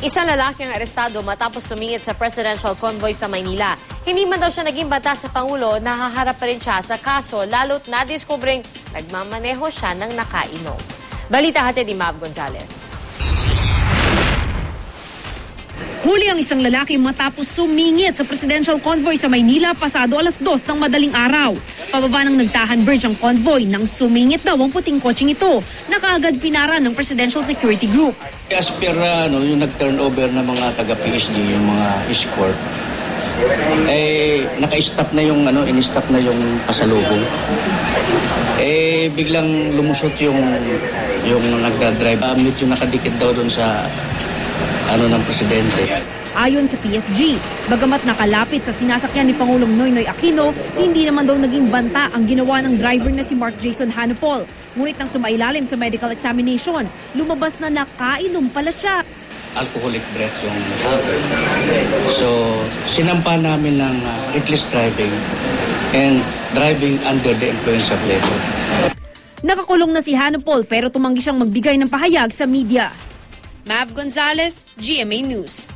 Isang lalaki ang arestado matapos sumingit sa presidential convoy sa Maynila. Hindi man daw siya naging banta sa Pangulo, nahaharap pa rin siya sa kaso lalo't nadiskubring nagmamaneho siya ng nakainom. Balita hatid ni Mav Gonzalez. Huli ang isang lalaki matapos sumingit sa presidential convoy sa Maynila pasado 2:00 ng madaling araw. Pababa ng Nagtahan Bridge ang convoy nang sumingit daw ang puting kotseng ito na kaagad pinara ng Presidential Security Group. As per yung nag-turnover ng mga taga-PSG, yung mga escort, naka-stop na yung in-stop na yung pasalubong. Biglang lumusot yung nagda-drive. Medyo nakadikit daw doon sa ng presidente. Ayon sa PSG, bagamat nakalapit sa sinasakyan ni Pangulong Noynoy Aquino, hindi naman daw naging banta ang ginawa ng driver na si Mark Jason Hanapol. Ngunit nang sumailalim sa medical examination, lumabas na nakainom pala siya. Alcoholic breath yung tao. So, sinampa namin ng reckless driving and driving under the influence of liquor. Nakakulong na si Hanapol pero tumanggi siyang magbigay ng pahayag sa media. Mav Gonzalez, GMA News.